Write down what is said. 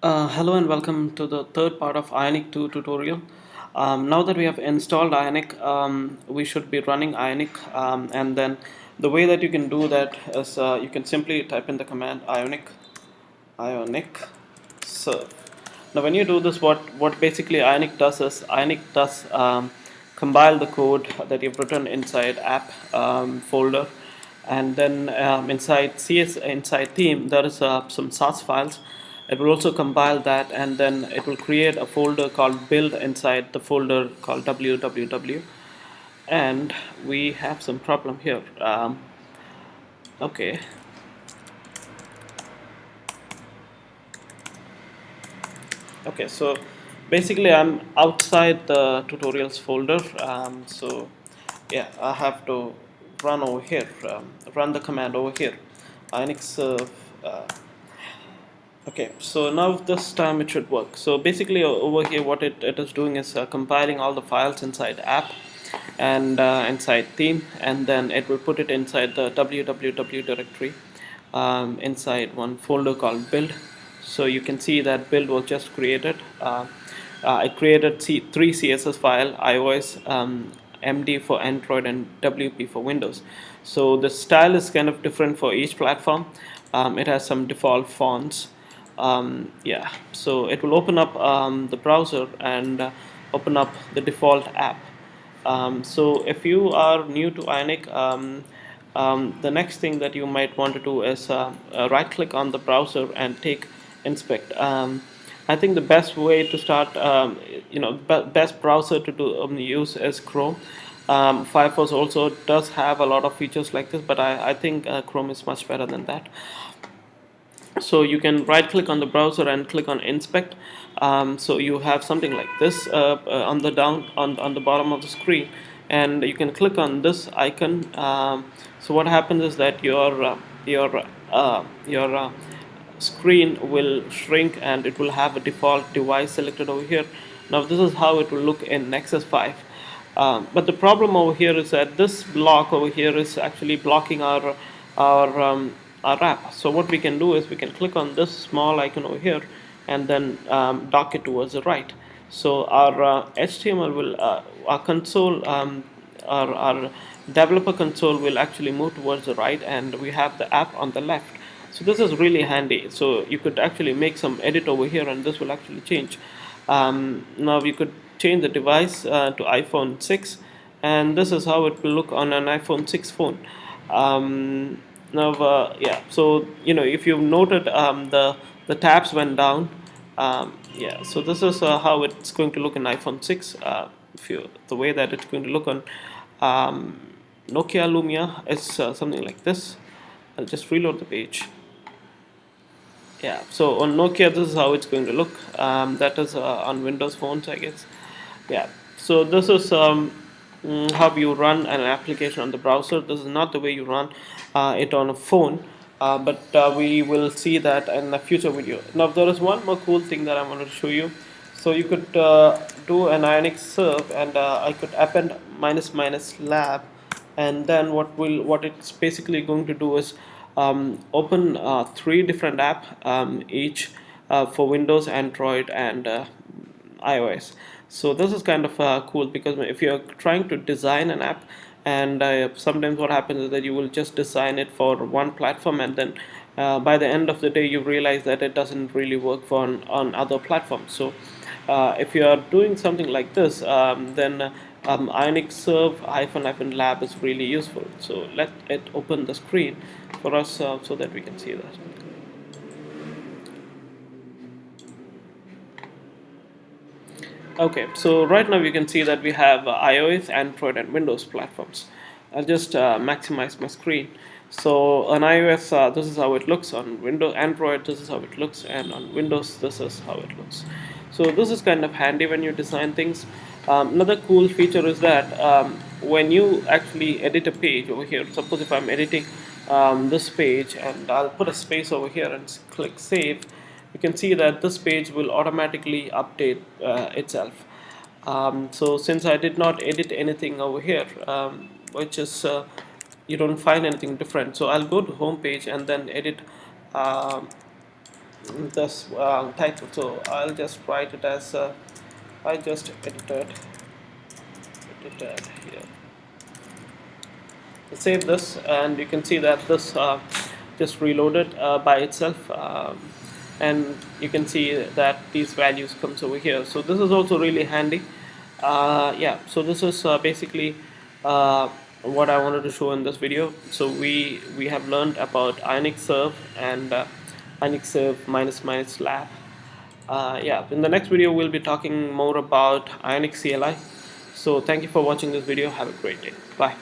Hello and welcome to the third part of Ionic 2 tutorial. Now that we have installed Ionic, we should be running Ionic, and then the way that you can do that is you can simply type in the command ionic serve. Now when you do this, what basically Ionic does is Ionic does compile the code that you've written inside app folder, and then inside theme there is some source files. It will also compile that, and then it will create a folder called build inside the folder called www. And we have some problem here. Okay. Okay, so basically I'm outside the tutorials folder. So yeah, I have to run over here, run the command over here, ionic serve. Okay, so now this time it should work. So basically over here what it is doing is compiling all the files inside app and inside theme, and then it will put it inside the www directory, inside one folder called build. So you can see that build was just created. I created three CSS file: iOS, MD for Android, and WP for Windows. So the style is kind of different for each platform. It has some default fonts. Yeah, so it will open up the browser and open up the default app. So if you are new to Ionic, the next thing that you might want to do is right click on the browser and take inspect. I think the best way to start, best browser to do use is Chrome. Firefox also does have a lot of features like this, but I think Chrome is much better than that. So you can right click on the browser and click on inspect. So you have something like this on the on the bottom of the screen, and you can click on this icon. So what happens is that your screen will shrink, and it will have a default device selected over here. Now this is how it will look in Nexus 5. But the problem over here is that this block over here is actually blocking our app. So what we can do is we can click on this small icon over here and then dock it towards the right. So our HTML will, our console, our developer console will actually move towards the right, and we have the app on the left. So this is really handy. So you could actually make some edit over here, and this will actually change. Now you could change the device to iPhone 6, and this is how it will look on an iPhone 6 phone. Now yeah, so if you've noted, the tabs went down. Yeah, so this is how it's going to look in iPhone 6. The way that it's going to look on Nokia Lumia is something like this. I'll just reload the page. Yeah, so on Nokia this is how it's going to look. That is on Windows phones, I guess. Yeah, so this is how you run an application on the browser. This is not the way you run it on a phone, but we will see that in a future video. Now there is one more cool thing that I wanted to show you. So you could do an ionic serve, and I could append --lab, and then what it's basically going to do is open three different apps, each for Windows, Android, and iOS. So this is kind of cool, because if you're trying to design an app, and sometimes what happens is that you will just design it for one platform, and then by the end of the day you realize that it doesn't really work for on other platforms. So if you are doing something like this, then ionic serve hyphen lab is really useful. So let it open the screen for us so that we can see that. Okay, so right now you can see that we have iOS, Android, and Windows platforms. I'll just maximize my screen. So on iOS, this is how it looks. On Windows, Android, this is how it looks, and on Windows, this is how it looks. So this is kind of handy when you design things. Another cool feature is that when you actually edit a page over here, suppose if I'm editing this page, and I'll put a space over here and click save, you can see that this page will automatically update itself. So since I did not edit anything over here, which is you don't find anything different, so I'll go to home page and then edit this title. So I'll just write it as I just edited here. Save this, and you can see that this just reloaded by itself, and you can see that these values comes over here. So this is also really handy. Yeah, so this is basically what I wanted to show in this video. So we have learned about ionic serve and ionic serve minus minus lab. Yeah, in the next video we'll be talking more about ionic CLI. So thank you for watching this video. Have a great day. Bye.